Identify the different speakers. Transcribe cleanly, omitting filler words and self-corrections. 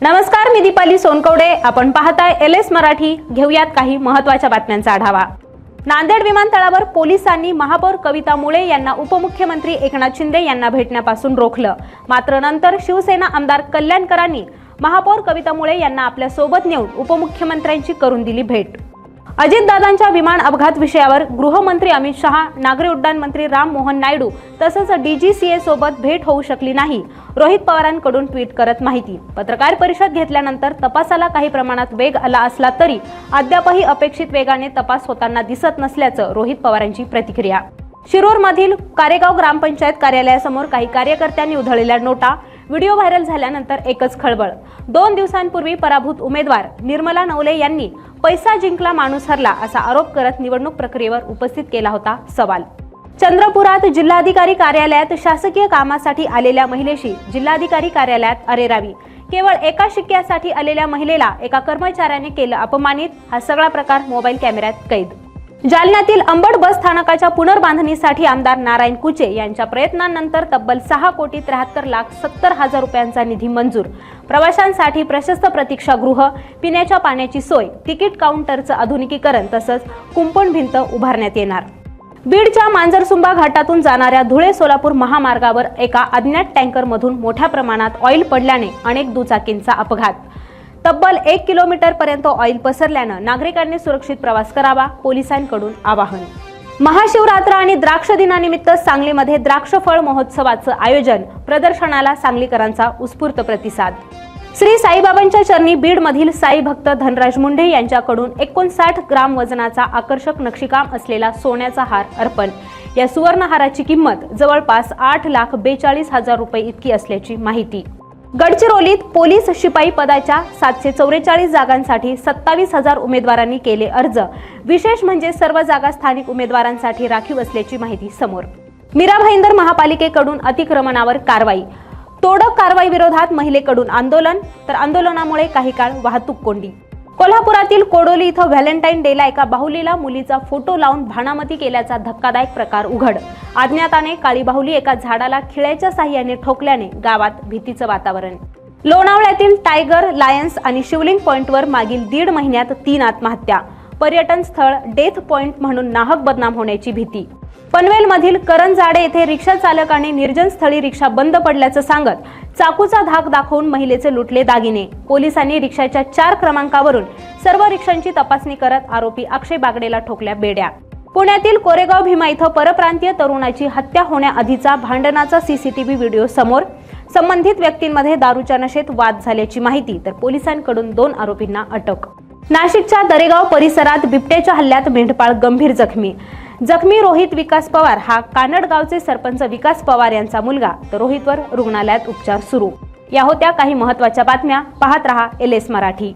Speaker 1: नमस्कार, मी दीपाली सोनकवडे. आपण पाहताय LS मराठी. घेऊयात काही महत्त्वाच्या बातम्यांचा आढावा. नांदेड विमानतळावर पोलिसांनी महापौर कविता मुळे यांना उपमुख्यमंत्री एकनाथ शिंदे यांना भेटण्यापासून रोखलं. मात्र नंतर शिवसेना आमदार कल्याणकरांनी महापौर कविता मुळे यांना आपल्या सोबत नेऊन उपमुख्यमंत्र्यांची करून दिली भेट. अजितदादांच्या विमान अपघात विषयावर गृहमंत्री अमित शहा, नागरी उड्डाण मंत्री राम मोहन नायडू तसंच DGCA सोबत भेट होऊ शकली नाही. रोहित पवारांकडून ट्विट करत माहिती. पत्रकार परिषद घेतल्यानंतर तपासाला काही प्रमाणात वेग आला असला तरी अद्यापही अपेक्षित वेगाने तपास होताना दिसत नसल्याचं रोहित पवारांची प्रतिक्रिया. शिरूरमधील कारेगाव ग्रामपंचायत कार्यालयासमोर काही कार्यकर्त्यांनी उधळलेल्या नोटा व्हिडिओ व्हायरल झाल्यानंतर एकच खळबळ. 2 दिवसांपूर्वी पराभूत उमेदवार निर्मला नवले यांनी पैसा जिंकला माणूस हरला असा आरोप करत निवडणूक प्रक्रियेवर उपस्थित केला होता सवाल. चंद्रपुरात जिल्हाधिकारी कार्यालयात शासकीय कामासाठी आलेल्या महिलेशी जिल्हाधिकारी कार्यालयात अरेरावी. केवळ एका शिक्क्यासाठी आलेल्या महिलेला एका कर्मचाऱ्याने केलं अपमानित. हा सगळा प्रकार मोबाईल कॅमेऱ्यात कैद. जालन्यातील अंबड बस स्थानकाच्या पुनर्बांधणीसाठी आमदार नारायण कुचे यांच्या प्रयत्नांनंतर तब्बल 6,73,70,000 रुपयांचा निधी मंजूर. प्रवाशांसाठी प्रशस्त प्रतीक्षागृह, पिण्याच्या पाण्याची सोय, तिकीट काउंटरचं आधुनिकीकरण तसंच कुंपण भिंत उभारण्यात येणार. बीडच्या मांजरसुंबा घाटातून जाणाऱ्या धुळे सोलापूर महामार्गावर एका अज्ञात टँकरमधून मोठ्या प्रमाणात ऑइल पडल्याने अनेक दुचाकींचा अपघात. तब्बल 1 किलोमीटर पर्यंत ऑइल पसरल्यानं नागरिकांनी सुरक्षित प्रवास करावा, पोलिसांकडून आवाहन. महाशिवरात्र आणि द्राक्ष दिनानिमित्त सांगलीमध्ये द्राक्ष फळ महोत्सवाचं आयोजन. प्रदर्शनाला सांगलीकरांचा उत्स्फूर्त प्रतिसाद. श्री साईबाबांच्या चरणी बीडमधील साई भक्त धनराज मुंढे यांच्याकडून 59 ग्राम वजनाचा आकर्षक नक्षीकाम असलेला सोन्याचा हार अर्पण. या सुवर्णहाराची किंमत जवळपास 8,42,000 रुपये इतकी असल्याची माहिती. गडचिरोलीत पोलीस शिपाई पदाच्या 744 जागांसाठी 27,000 उमेदवारांनी केले अर्ज. विशेष म्हणजे सर्व जागा स्थानिक उमेदवारांसाठी राखीव असल्याची माहिती समोर. मीरा भाईंदर महापालिकेकडून अतिक्रमणावर कारवाई. तोडक कारवाई विरोधात महिलेकडून आंदोलन, तर आंदोलनामुळे काही काळ वाहतूक कोंडी. कोल्हापुरातील कोडोली इथं व्हॅलेंटाईन डेला एका बाहुलीला मुलीचा फोटो लावून भाणामती केल्याचा धक्कादायक प्रकार उघड. अज्ञाताने काळी बाहुली एका झाडाला खिळ्याच्या साह्याने ठोकल्याने गावात भीतीचं वातावरण. लोणावळ्यातील टायगर, लायन्स आणि शिवलिंग पॉइंटवर मागील 1.5 महिन्यात 3 आत्महत्या. पर्यटन स्थळ डेथ पॉइंट म्हणून नाहक बदनाम होण्याची भीती. पनवेलमधील करंजाडे येथे रिक्षा चालकाने निर्जन स्थळी रिक्षा बंद पडल्याचं सांगत चाकूचा धाक दाखवून महिलेचे लुटले दागिने. पोलिसांनी रिक्षाच्या 4 क्रमांकावरून सर्व रिक्षांची तपासणी करत आरोपी अक्षय बागडेला ठोकल्या बेड्या. पुण्यातील कोरेगाव भीमा इथं परप्रांतीय तरुणाची हत्या होण्याआधीचा भांडणाचा CCTV व्हिडिओ समोर. संबंधित व्यक्तींमध्ये दारूच्या नशेत वाद झाल्याची माहिती, तर पोलिसांकडून 2 आरोपींना अटक. नाशिकच्या दरेगाव परिसरात बिबट्याच्या हल्ल्यात मेंढपाळ गंभीर जखमी. रोहित विकास पवार हा कानड गावचे सरपंच विकास पवार यांचा मुलगा, तर रोहितवर रुग्णालयात उपचार सुरू. या होत्या काही महत्त्वाच्या बातम्या. पाहत रहा LS मराठी.